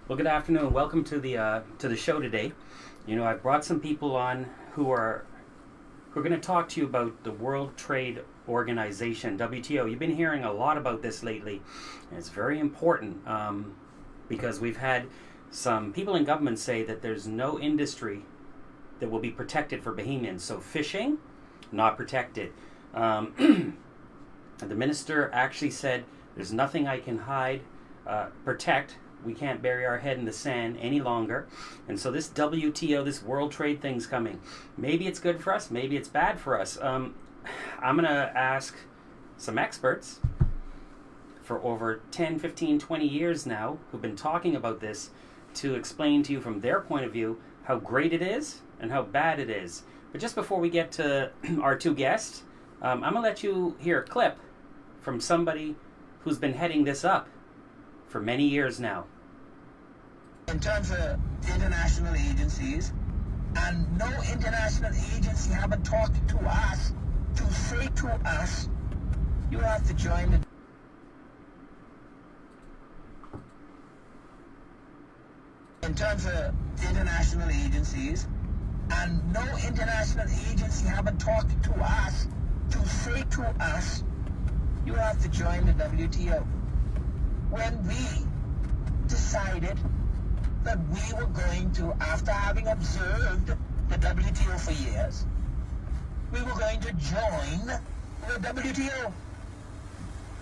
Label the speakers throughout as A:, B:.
A: Well, good afternoon. Welcome to the show today. You know, I've brought some people on who are going to talk to you about the World Trade Organization, WTO. You've been hearing a lot about this lately, and it's very important because we've had some people in government say that there's no industry that will be protected for Bahamians. So fishing, not protected. The minister actually said, "There's nothing I can protect. We can't bury our head in the sand any longer." And so this WTO, this World Trade thing's coming. Maybe it's good for us, maybe it's bad for us. I'm going to ask some experts for over 10, 15, 20 years now who've been talking about this to explain to you from their point of view how great it is and how bad it is. But just before we get to our two guests, I'm going to let you hear a clip from somebody who's been heading this up for many years now.
B: In terms of international agencies, and no international agency haven't talked to us to say to us, you have to join the... In terms of international agencies, and no international agency haven't talked to us to say to us, you have to join the WTO. When we decided that we were going to, after having observed the WTO for years, we were going to join the WTO.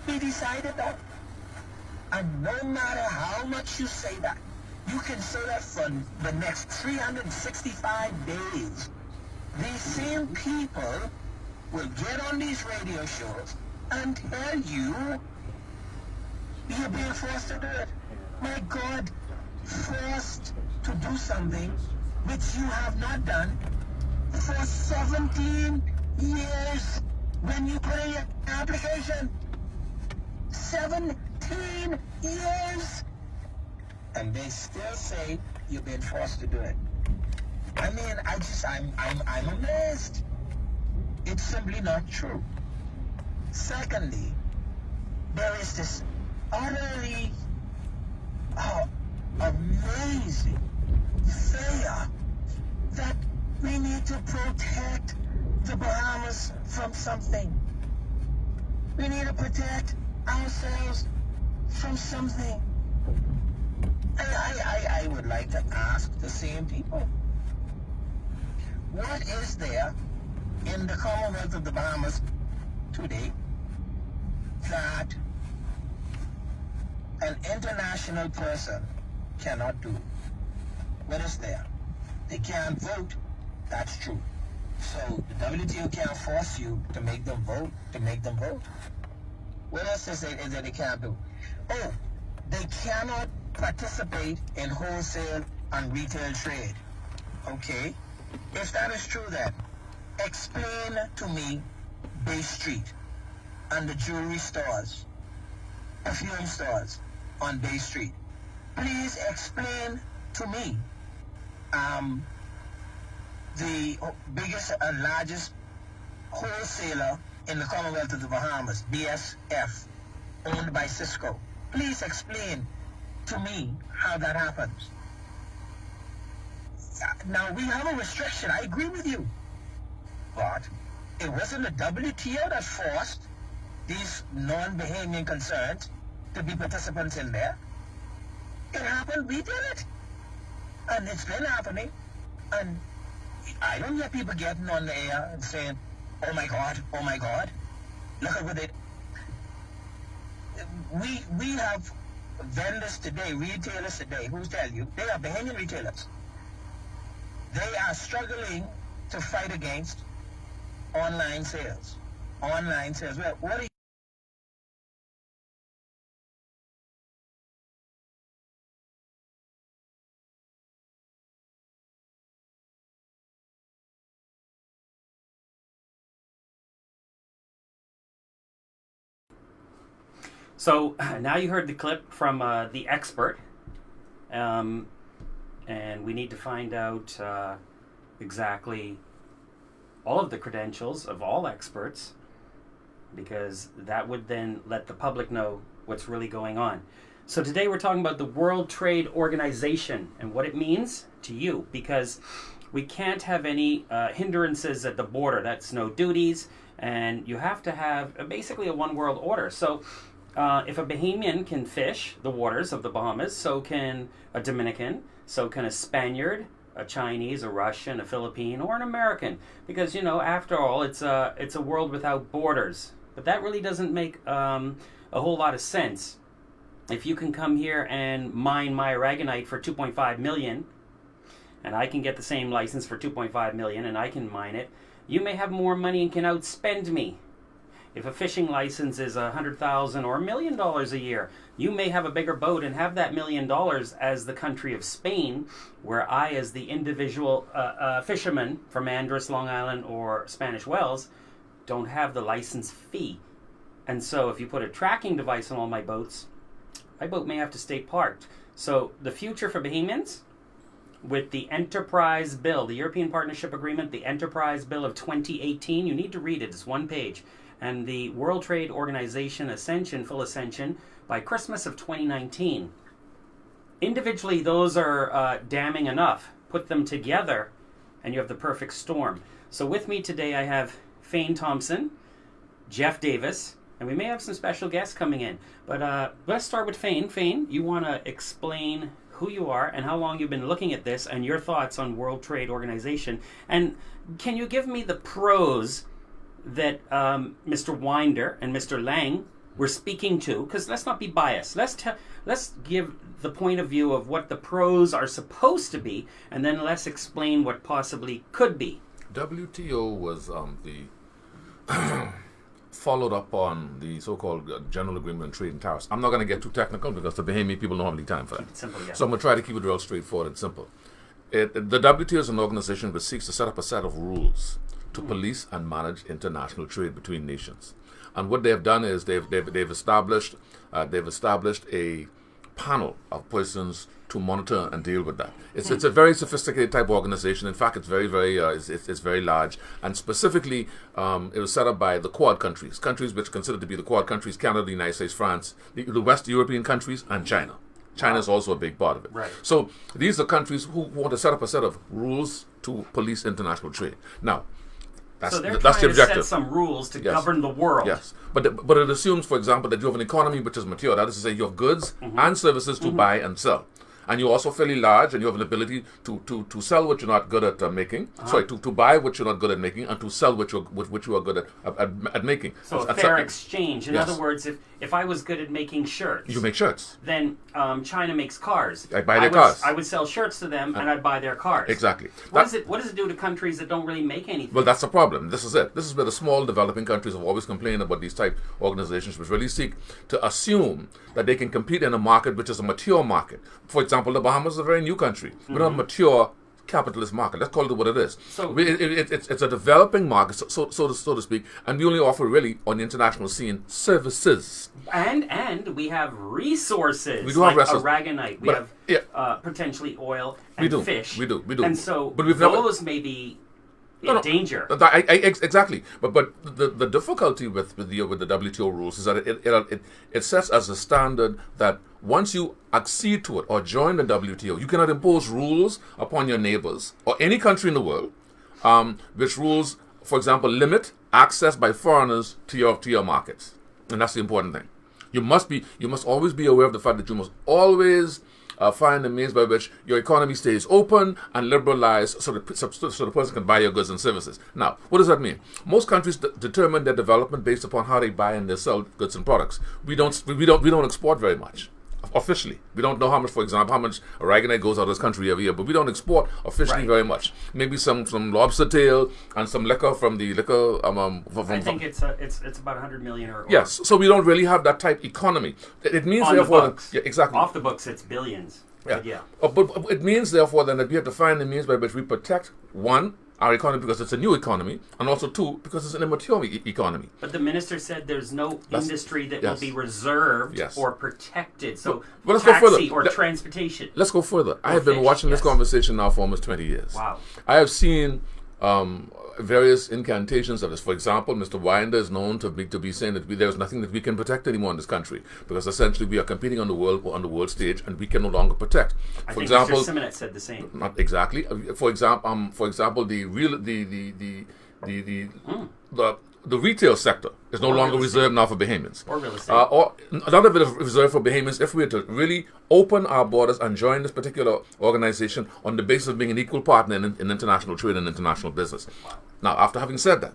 B: We decided that. And no matter how much you say that, you can say that for the next 365 days, these same people will get on these radio shows and tell you you're being forced to do it. My God, forced to do something which you have not done for 17 years when you put in your application. 17 years! And they still say you've been forced to do it. I mean, I'm amazed. It's simply not true. Secondly, there is this utterly amazing fear that we need to protect the Bahamas from something. We need to protect ourselves from something. And I would like to ask the same people, what is there in the Commonwealth of the Bahamas today that an international person cannot do? What is there? They can't vote. That's true. So the WTO can't force you to make them vote, What else is it that they can't do? Oh, they cannot participate in wholesale and retail trade. Okay. If that is true, then explain to me Bay Street and the jewelry stores, perfume stores on Bay Street. Please explain to me the biggest and largest wholesaler in the Commonwealth of the Bahamas, BSF, owned by Cisco. Please explain to me how that happens. Now, we have a restriction. I agree with you. But it wasn't the WTO that forced these non-Bahamian concerns to be participants in there. It happened. We did it. And it's been happening. And I don't hear people getting on the air and saying, oh my God, look at what it... We have vendors today, retailers today, who tell you they are Bahamian retailers. They are struggling to fight against online sales. Online sales. Well, what are you...
A: So now you heard the clip from the expert, and we need to find out exactly all of the credentials of all experts, because that would then let the public know what's really going on. So today we're talking about the World Trade Organization and what it means to you, because we can't have any hindrances at the border. That's no duties, and you have to have basically a one world order. So if a Bahamian can fish the waters of the Bahamas, so can a Dominican, so can a Spaniard, a Chinese, a Russian, a Philippine, or an American. Because, you know, after all, it's a world without borders. But that really doesn't make a whole lot of sense. If you can come here and mine my aragonite for 2.5 million, and I can get the same license for 2.5 million, and I can mine it, you may have more money and can outspend me. If a fishing license is $100,000 or $1 million a year, you may have a bigger boat and have that $1 million as the country of Spain, where I, as the individual fisherman from Andros, Long Island, or Spanish Wells, don't have the license fee. And so if you put a tracking device on all my boat may have to stay parked. So the future for Bahamians, with the Enterprise Bill, the European Partnership Agreement, the Enterprise Bill of 2018, you need to read it, it's one page. And the World Trade Organization Ascension, full ascension, by Christmas of 2019. Individually, those are damning enough. Put them together, and you have the perfect storm. So with me today, I have Fane Thompson, Jeff Davis, and we may have some special guests coming in. But let's start with Fane. Fane, you want to explain who you are and how long you've been looking at this and your thoughts on World Trade Organization. And can you give me the pros that Mr. Winder and Mr. Lang were speaking to? Because let's not be biased. Let's give the point of view of what the pros are supposed to be, and then let's explain what possibly could be.
C: WTO was the followed up on the so-called General Agreement on Trade and Tariffs. I'm not going to get too technical because the Bahamian people don't have any time for that.
A: Keep it simple, yeah.
C: So I'm going to try to keep it real straightforward and simple. The WTO is an organization which seeks to set up a set of rules to police and manage international trade between nations. And what they have done is they've established a panel of persons to monitor and deal with that. It's a very sophisticated type of organization. In fact, it's very it's very large. And specifically, it was set up by the Quad countries which are considered to be the Quad countries: Canada, the United States, France, the West European countries, and China. China is also a big part of it.
A: Right.
C: So these are countries who want to set up a set of rules to police international trade. Now,
A: so they're
C: that's
A: trying
C: the
A: to
C: objective.
A: set some rules to govern the world.
C: Yes, but it assumes, for example, that you have an economy which is mature. That is to say, you have goods and services to buy and sell. And you're also fairly large, and you have an ability to sell what you're not good at making. Sorry, to buy what you're not good at making, and to sell what you are good at making.
A: So a fair exchange. In other words, if I was good at making shirts,
C: you make shirts.
A: Then China makes cars.
C: I buy their cars.
A: I would sell shirts to them, and I'd buy their cars.
C: Exactly.
A: What does it do to countries that don't really make anything?
C: Well, that's the problem. This is it. This is where the small developing countries have always complained about these type organizations, which really seek to assume that they can compete in a market which is a mature market. For example, the Bahamas is a very new country. We're not a mature capitalist market. Let's call it what it is. So it's a developing market, so to speak, and we only offer really on the international scene services.
A: And we have resources.
C: We do
A: like
C: have resources.
A: aragonite. We have potentially oil and fish.
C: We do.
A: And so
C: but
A: those may be in danger.
C: Exactly. But the difficulty with the WTO rules is that it sets as a standard that once you accede to it or join the WTO, you cannot impose rules upon your neighbors or any country in the world, which rules, for example, limit access by foreigners to your markets. And that's the important thing. You must always be aware of the fact that you must always find a means by which your economy stays open and liberalized so the person can buy your goods and services. Now, what does that mean? Most countries determine their development based upon how they buy and they sell goods and products. We don't export very much. Officially, we don't know how much, for example, how much aragonite goes out of this country every year, but we don't export officially very much. Maybe some lobster tail and some liquor from the liquor.
A: I think it's about 100 million or
C: yes. So we don't really have that type economy. It means
A: on
C: therefore
A: the books.
C: Yeah, exactly.
A: Off the books, it's billions.
C: Yeah.
A: But
C: But it means therefore then that we have to find the means by which we protect one, our economy, because it's a new economy, and also two, because it's an immature economy.
A: But the minister said there's no industry that will be reserved or protected. So
C: let's go further.
A: Or transportation.
C: Let's go further. I have been watching this conversation now for almost 20 years.
A: Wow.
C: I have seen various incantations of this. For example, Mr. Winder is known to be saying that there is nothing that we can protect anymore in this country because essentially we are competing on the world stage and we can no longer protect.
A: I
C: For
A: think
C: example,
A: Mr. Simonet said the same.
C: not exactly. For example, the retail sector is no
A: Or
C: longer
A: real estate.
C: reserved now for Bahamians.
A: Or real estate.
C: Or another bit of reserved for Bahamians if we were to really open our borders and join this particular organization on the basis of being an equal partner in international trade and international business. Now, after having said that,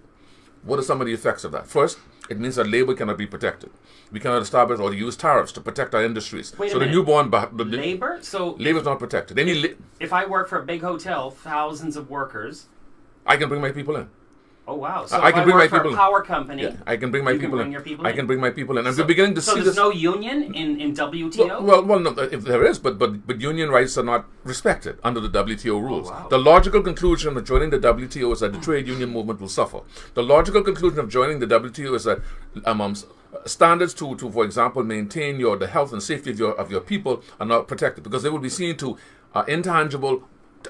C: what are some of the effects of that? First, it means that labor cannot be protected. We cannot establish or use tariffs to protect our industries.
A: Wait a
C: so the
A: minute.
C: newborn
A: Labor? So
C: labor is not protected.
A: if I work for a big hotel, thousands of workers.
C: I can bring my people in.
A: Oh wow! So
C: I
A: if
C: can
A: I
C: bring
A: work
C: my
A: for
C: people
A: a
C: in.
A: power company.
C: Yeah, I can bring my
A: you can
C: people
A: bring
C: in.
A: your people
C: I
A: in?
C: can bring my people in, and we're beginning to
A: So
C: see
A: there's
C: this.
A: no union in WTO.
C: Well, no, if there is, but union rights are not respected under the WTO rules.
A: wow.
C: The logical conclusion of joining the WTO is that the trade union movement will suffer. The logical conclusion of joining the WTO is that standards to, for example, maintain the health and safety of your people are not protected because they will be seen to intangible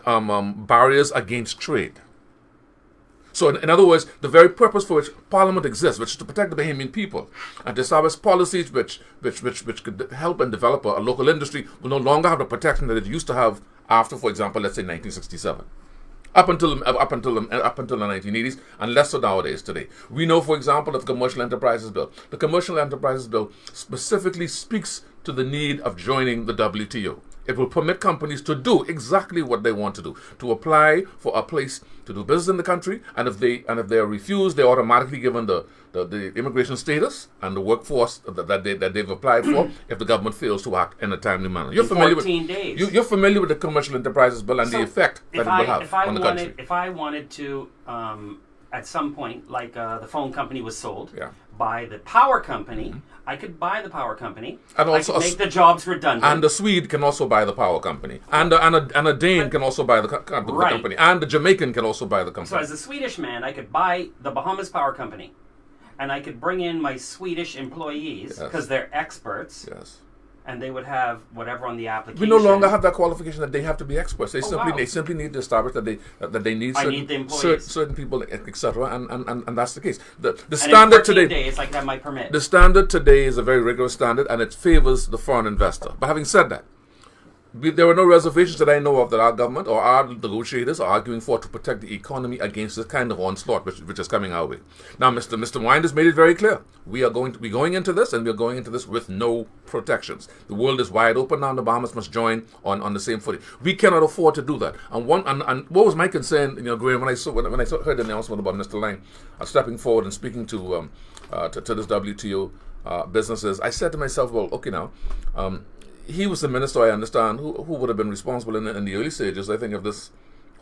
C: barriers against trade. So, in other words, the very purpose for which Parliament exists, which is to protect the Bahamian people and to establish policies which could help and develop a local industry, will no longer have the protection that it used to have after, for example, let's say 1967. Up until the 1980s, and less so nowadays today. We know, for example, of the Commercial Enterprises Bill. The Commercial Enterprises Bill specifically speaks to the need of joining the WTO. It will permit companies to do exactly what they want to do, to apply for a place to do business in the country, and if they are refused, they're automatically given the immigration status and the workforce that they've applied for if the government fails to act in a timely manner. You're familiar
A: 14
C: with
A: days.
C: You're familiar with the Commercial Enterprises Bill and the effect that it will have on the country.
A: If I wanted to, at some point, like the phone company was sold,
C: Yeah.
A: by the power company, I could buy the power company.
C: And also
A: I could make the jobs redundant.
C: And the Swede can also buy the power company, and a Dane can also buy the
A: Right.
C: company, and the Jamaican can also buy the company.
A: So as a Swedish man, I could buy the Bahamas Power Company, and I could bring in my Swedish employees
C: Yes.
A: because they're experts,
C: Yes.
A: and they would have whatever on the application.
C: We no longer have that qualification that they have to be experts. They
A: wow.
C: simply need to establish that they need
A: I
C: certain,
A: need the employees.
C: certain people, etc. And that's the case. The
A: And
C: standard
A: in 14
C: today.
A: days, I could have my permit.
C: The standard today is a very rigorous standard, and it favors the foreign investor. But having said that, there are no reservations that I know of that our government or our negotiators are arguing for to protect the economy against this kind of onslaught which is coming our way. Now, Mr. Wind has made it very clear. We are going to be going into this, and we are going into this with no protections. The world is wide open now, and the Bahamas must join on the same footing. We cannot afford to do that. And what was my concern, Graham, when I heard the announcement about Mr. Lang stepping forward and speaking to this WTO businesses, I said to myself, well, okay now. He was the minister, I understand, who would have been responsible in the early stages, I think, of this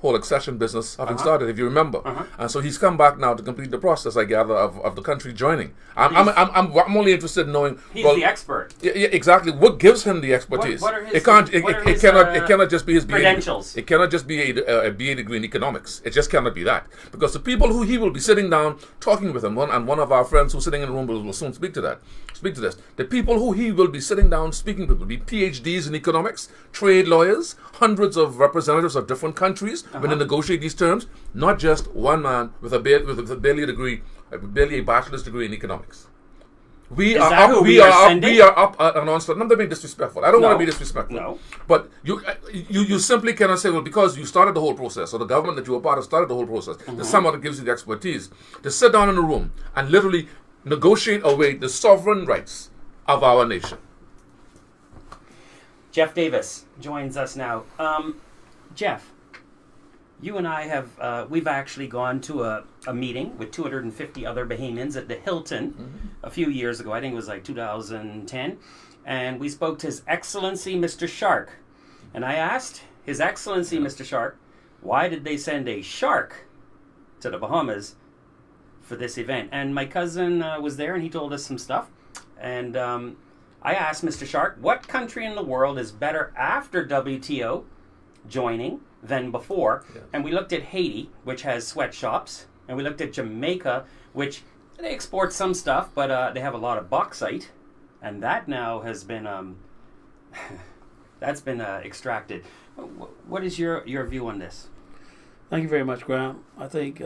C: whole accession business having started, if you remember. And so he's come back now to complete the process, I gather, of the country joining. I'm only interested in knowing.
A: He's the expert.
C: Yeah, exactly. What gives him the expertise?
A: What are his-
C: it can't.
A: what are
C: It
A: his,
C: cannot just be his BA
A: credentials?
C: It cannot just be a BA degree in economics. It just cannot be that, because the people who he will be sitting down talking with him, and one of our friends who's sitting in the room will soon speak to this. The people who he will be sitting down speaking with will be PhDs in economics, trade lawyers, hundreds of representatives of different countries when they negotiate these terms, not just one man with barely a bachelor's degree in economics. We are up an onslaught. Not to be disrespectful. I don't want to be disrespectful.
A: No.
C: But you simply cannot say, well, because you started the whole process, or the government that you were part of started the whole process, there's someone that gives you the expertise to sit down in a room and literally negotiate away the sovereign rights of our nation.
A: Jeff Davis joins us now. Jeff, you and I have, we've actually gone to a meeting with 250 other Bahamians at the Hilton a few years ago. I think it was like 2010. And we spoke to His Excellency Mr. Shark. And I asked His Excellency Mr. Shark, why did they send a shark to the Bahamas for this event? And my cousin was there, and he told us some stuff. And I asked Mr. Shark, what country in the world is better after WTO joining than before?
C: Yeah.
A: And we looked at Haiti, which has sweatshops, and we looked at Jamaica, which they export some stuff, but they have a lot of bauxite, and that now has been that's been extracted. What is your view on this?
D: Thank you very much, Graham. I think,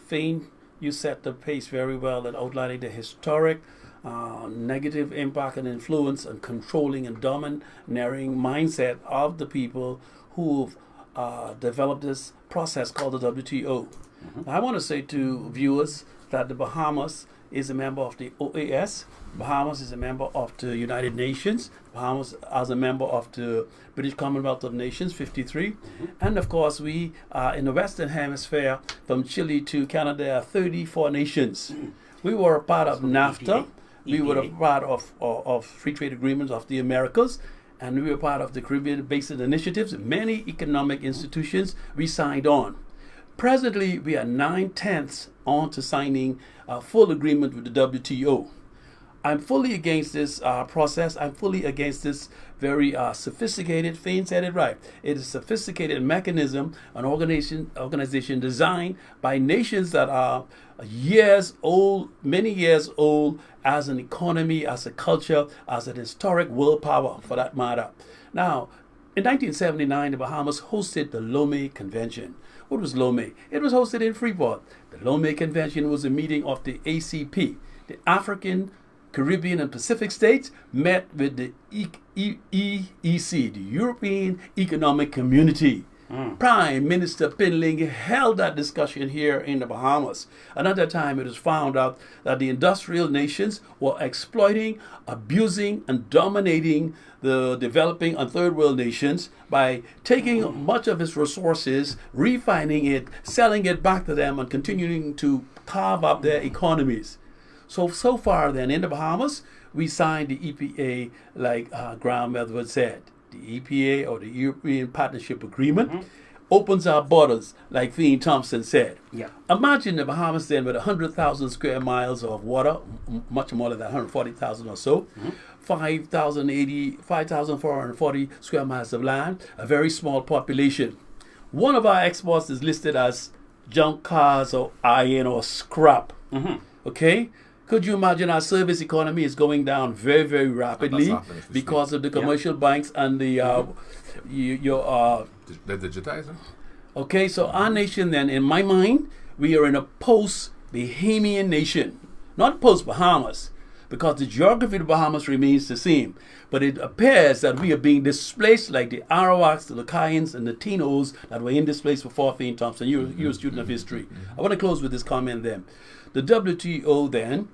D: Fiend, you set the pace very well in outlining the historic negative impact and influence and controlling and domineering mindset of the people who've developed this process called the WTO. I want to say to viewers that the Bahamas is a member of the OAS. Bahamas is a member of the United Nations. Bahamas as a member of the British Commonwealth of Nations, 53. And of course, we are in the Western Hemisphere, from Chile to Canada, are 34 nations. We were a part of NAFTA. We were a part of free trade agreements of the Americas. And we were part of the Caribbean Basin Initiatives. Many economic institutions we signed on. Presently, we are 9/10 on to signing a full agreement with the WTO. I'm fully against this process. I'm fully against this very sophisticated, Fane said it right. It is a sophisticated mechanism, an organization designed by nations that are years old, many years old, as an economy, as a culture, as an historic world power, for that matter. Now, in 1979, the Bahamas hosted the Lomé Convention. What was Lomé? It was hosted in Freeport. The Lomé Convention was a meeting of the ACP, the African, Caribbean, and Pacific states met with the EEC, the European Economic Community. Prime Minister Pinling held that discussion here in the Bahamas. Another time it was found out that the industrial nations were exploiting, abusing, and dominating the developing and third world nations by taking much of its resources, refining it, selling it back to them, and continuing to carve up their economies. So far then in the Bahamas, we signed the EPA, like Graham Edwards said. The EPA, or the European Partnership Agreement, opens our borders, like Fiend Thompson said.
A: Yeah.
D: Imagine the Bahamas then with 100,000 square miles of water, much more than that, 140,000 or so, 5,440 square miles of land, a very small population. One of our exports is listed as junk cars or iron or scrap. Okay? Could you imagine our service economy is going down very, very rapidly because of the commercial banks and the
C: the digitizing.
D: Okay, so our nation then, in my mind, we are in a post-Bahamian nation, not post-Bahamas, because the geography of the Bahamas remains the same. But it appears that we are being displaced like the Arawaks, the Lucayans, and the Tinos that were in this place before Fiend Thompson. You're a student of history. I want to close with this comment then. The WTO then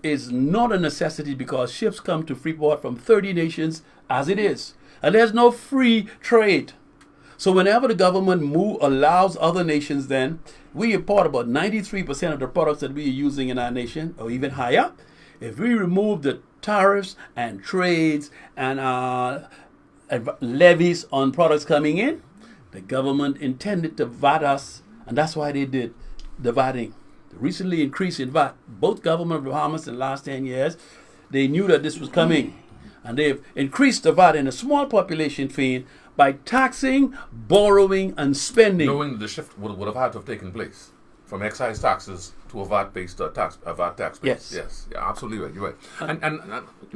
D: is not a necessity because ships come to Freeport from 30 nations as it is. And there's no free trade. So whenever the government allows other nations then, we import about 93% of the products that we are using in our nation, or even higher. If we remove the tariffs and trades and levies on products coming in, the government intended to VAT us, and that's why they did the VATing. The recently increase in VAT, both government of the Bahamas in the last 10 years, they knew that this was coming. And they've increased the VAT in a small population Fiend by taxing, borrowing, and spending.
C: Knowing the shift would have had to have taken place from excise taxes to a VAT-based tax base.
D: Yes.
C: Yes. Yeah, absolutely right. You're right. And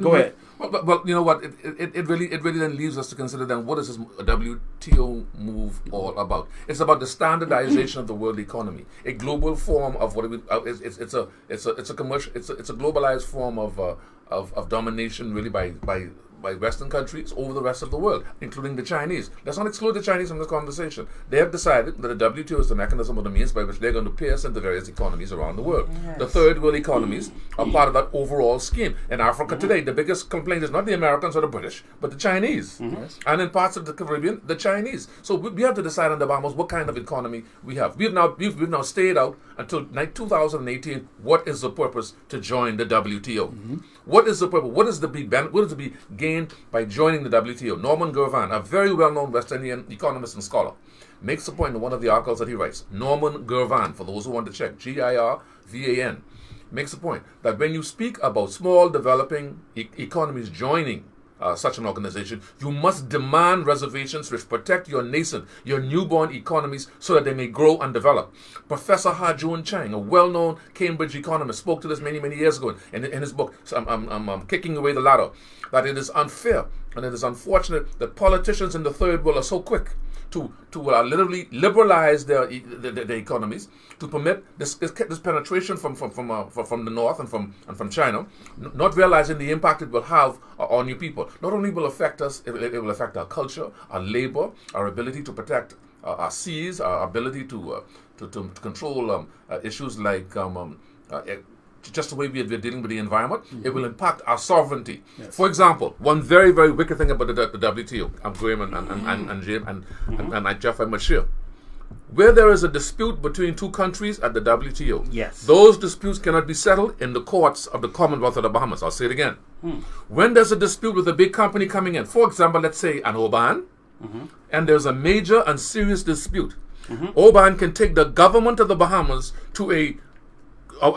D: Go ahead.
C: Well, you know what? It really then leaves us to consider then what is this WTO move all about? It's about the standardization of the world economy, a global form of what it's a commercial, it's a globalized form of domination, really by Western countries over the rest of the world, including the Chinese. Let's not exclude the Chinese from this conversation. They have decided that the WTO is the mechanism or the means by which they're going to pierce into various economies around the world.
A: Yes.
C: The third world economies are part of that overall scheme. In Africa today, the biggest complaint is not the Americans or the British, but the Chinese. And in parts of the Caribbean, the Chinese. So we have to decide on the Bahamas what kind of economy we have. We've now stayed out until 2018. What is the purpose to join the WTO? What is the purpose? What is the big benefit? What is the big gain by joining the WTO? Norman Gervan, a very well-known West Indian economist and scholar, makes the point in one of the articles that he writes. Norman Gervan, for those who want to check, Girvan, makes the point that when you speak about small developing economies joining such an organization, you must demand reservations which protect your nascent, your newborn economies so that they may grow and develop. Professor Ha Joon Chang, a well-known Cambridge economist, spoke to this many, many years ago in his book, I'm Kicking Away the Ladder, that it is unfair And it is unfortunate that politicians in the third world are so quick to literally liberalize their economies, to permit this penetration from the north and from China, not realizing the impact it will have on you people. Not only will affect us, it will affect our culture, our labor, our ability to protect our seas, our ability to control issues like just the way we're dealing with the environment. It will impact our sovereignty. Yes. For example, one very, very wicked thing about the WTO, I'm Graham and Jim and Jeff and Mashir. Where there is a dispute between two countries at the WTO,
A: yes,
C: those disputes cannot be settled in the courts of the Commonwealth of the Bahamas. I'll say it again. When there's a dispute with a big company coming in, for example, let's say an Oban, and there's a major and serious dispute, Oban can take the government of the Bahamas to a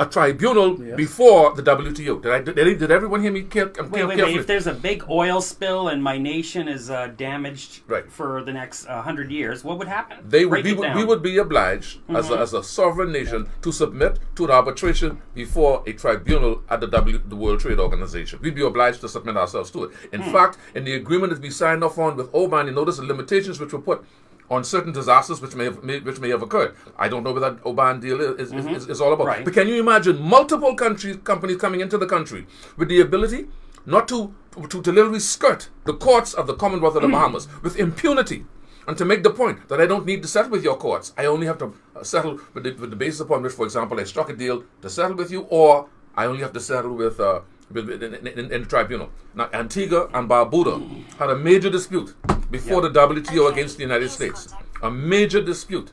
C: tribunal before the WTO. Did everyone hear me?
A: Wait. If there's a big oil spill and my nation is damaged for the next 100 years, what would happen?
C: We would be obliged as a sovereign nation to submit to an arbitration before a tribunal at the World Trade Organization. We'd be obliged to submit ourselves to it. In fact, in the agreement that we signed off on with Oman, you notice the limitations which were put on certain disasters which may have occurred. I don't know what that Oban deal is all about. Right. But can you imagine multiple companies coming into the country with the ability not to literally skirt the courts of the Commonwealth of the Bahamas with impunity, and to make the point that I don't need to settle with your courts. I only have to settle with the basis upon which, for example, I struck a deal to settle with you, or I only have to settle with in the tribunal. Now, Antigua and Barbuda had a major dispute before the WTO against the United States. A major dispute.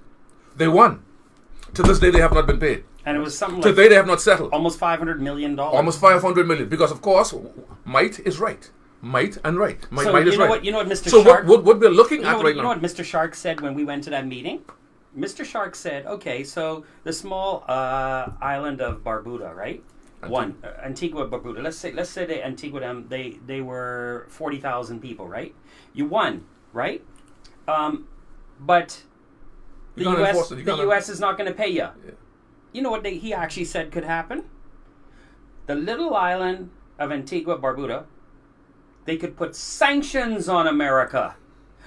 C: They won. To this day, they have not been paid.
A: And it was something
C: today they have not settled.
A: Almost $500 million.
C: Almost $500 million. Because, of course, might is right. Might and right. Might is right.
A: You know what Mr.
C: So
A: Shark...
C: what we're looking at right now...
A: You know what Mr. Shark said when we went to that meeting? Mr. Shark said, okay, so the small island of Barbuda, right? Antigua Barbuda. Let's say they Antigua they were 40,000 people, right? You won, right? But the U.S. is not going to pay you. Yeah. You know what he actually said could happen? The little island of Antigua Barbuda, they could put sanctions on America.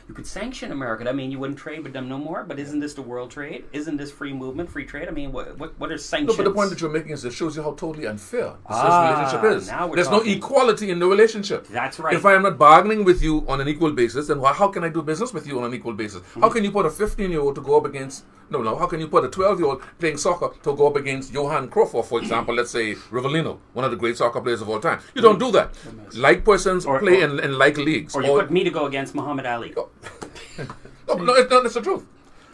A: You could sanction America. I mean, you wouldn't trade with them no more. But isn't this the world trade? Isn't this free movement, free trade? I mean, what are sanctions?
C: No, but the point that you're making is it shows you how totally unfair this relationship is. There's no equality in the relationship.
A: That's right.
C: If I am not bargaining with you on an equal basis, then how can I do business with you on an equal basis? How can you put a 15-year-old to go up against... No. How can you put a 12-year-old playing soccer to go up against Johan Crawford, for example, let's say Rivellino, one of the great soccer players of all time? You don't do that. Like persons play in like leagues.
A: Or you put me to go against Muhammad Ali.
C: No, it's the truth.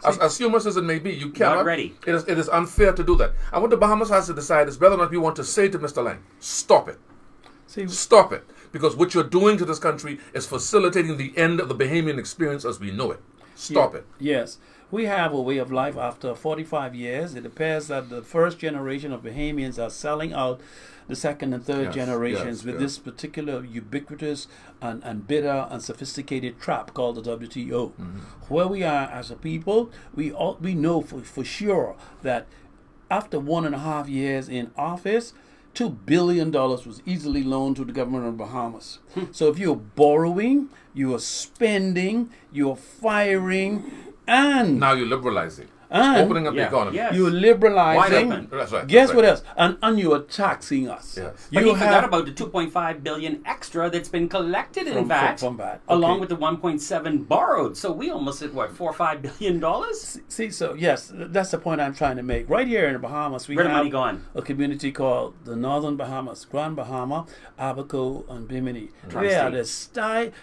C: As humorous as it may be, you cannot.
A: Not ready.
C: It is unfair to do that. And what the Bahamas has to decide is whether or not we want to say to Mr. Lang, stop it. Stop it. Because what you're doing to this country is facilitating the end of the Bahamian experience as we know it. Stop it.
D: Yes. We have a way of life after 45 years. It appears that the first generation of Bahamians are selling out the second and third generations with this particular ubiquitous and bitter and sophisticated trap called the WTO. Where we are as a people, we know for sure that after 1.5 years in office, $2 billion was easily loaned to the government of the Bahamas. So if you're borrowing, you are spending, you're firing, and
C: now you're liberalizing. Opening up the economy.
D: Yes. You're liberalizing.
C: That's right.
D: Guess what else? And you are taxing us.
C: Yes.
A: But he forgot about the $2.5 billion extra that's been collected in VAT, along with the 1.7 borrowed. So we almost hit what, $4 or $5 billion?
D: See, so yes, that's the point I'm trying to make. Right here in the Bahamas, we have
A: money gone?
D: A community called the Northern Bahamas, Grand Bahama, Abaco, and Bimini. They are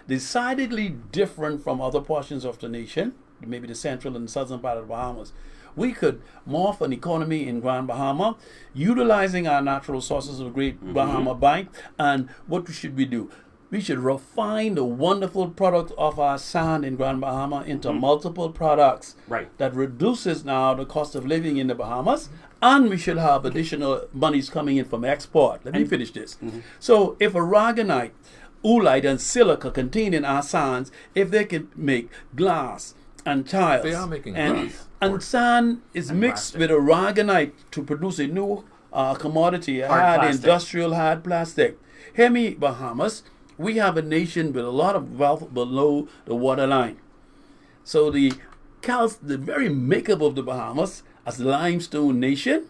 D: decidedly different from other portions of the nation. Maybe the central and southern part of the Bahamas. We could morph an economy in Grand Bahama, utilizing our natural sources of Great Bahama Bank. And what should we do? We should refine the wonderful product of our sand in Grand Bahama into multiple products that reduces now the cost of living in the Bahamas. And we should have additional monies coming in from export. Let me finish this. So if aragonite, oolite, and silica contained in our sands, if they can make glass and tiles,
C: they are making glass.
D: And sand is mixed with aragonite to produce a new commodity, hard industrial hard plastic. Hear me, Bahamas. we have a nation with a lot of wealth below the waterline. So the very makeup of the Bahamas as a limestone nation,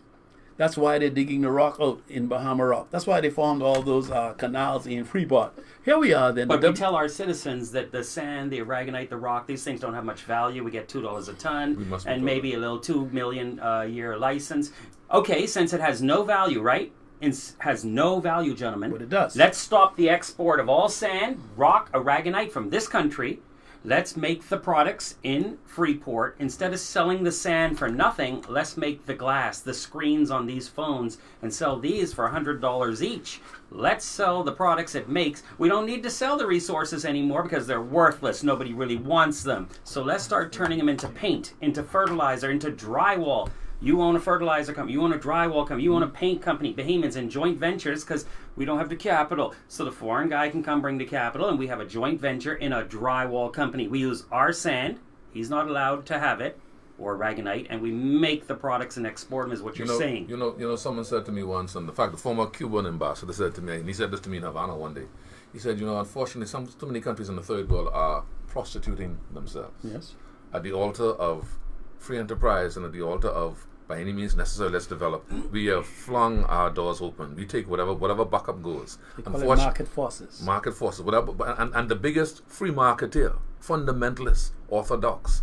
D: that's why they're digging the rock out in Bahama Rock. That's why they formed all those canals in Freeport. Here we are then.
A: But we tell our citizens that the sand, the aragonite, the rock, these things don't have much value. We get $2 a ton and maybe a little $2 million a year license. Okay, since it has no value, right? It has no value, gentlemen.
D: But it does.
A: Let's stop the export of all sand, rock, aragonite from this country. Let's make the products in Freeport. Instead of selling the sand for nothing, let's make the glass, the screens on these phones, and sell these for $100 each. Let's sell the products it makes. We don't need to sell the resources anymore because they're worthless. Nobody really wants them. So let's start turning them into paint, into fertilizer, into drywall. You own a fertilizer company, you own a drywall company, you own a paint company, Bahamians, and joint ventures because we don't have the capital. So the foreign guy can come bring the capital, and we have a joint venture in a drywall company. We use our sand, he's not allowed to have it, or aragonite, and we make the products and export them is what you're saying.
C: You know, someone said to me once, and the fact the former Cuban ambassador said to me, and he said this to me in Havana one day, he said, unfortunately, too many countries in the third world are prostituting themselves.
D: Yes.
C: At the altar of free enterprise and at the altar of by any means necessary let's develop, we have flung our doors open. We take whatever backup goes.
D: They call it market forces.
C: Market forces, whatever, and the biggest free marketeer, fundamentalist, orthodox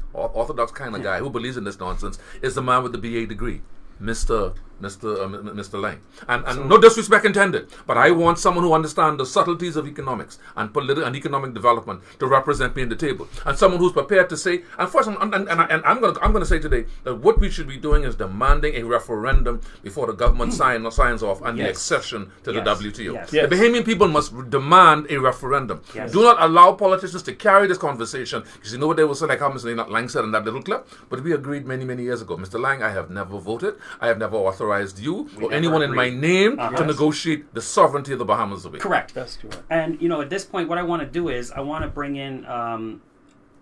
C: kind of guy who believes in this nonsense is the man with the BA degree, Mr. Lang. And no disrespect intended, but I want someone who understands the subtleties of economics and political and economic development to represent me in the table, and someone who's prepared to say. And first, I'm going to say today that what we should be doing is demanding a referendum before the government signs off on the accession to the WTO.
A: Yes.
C: The Bahamian people must demand a referendum.
A: Yes.
C: Do not allow politicians to carry this conversation, because you know what they will say, like how Mr. Lang said in that little clip. But we agreed many years ago, Mr. Lang, I have never voted. I have never authorized you or anyone in my name to negotiate the sovereignty of the Bahamas away.
A: Correct.
D: That's correct.
A: And at this point, what I want to do is I want to bring in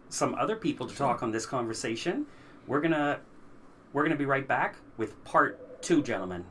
A: some other people to talk on this conversation. We're gonna be right back with part 2, gentlemen.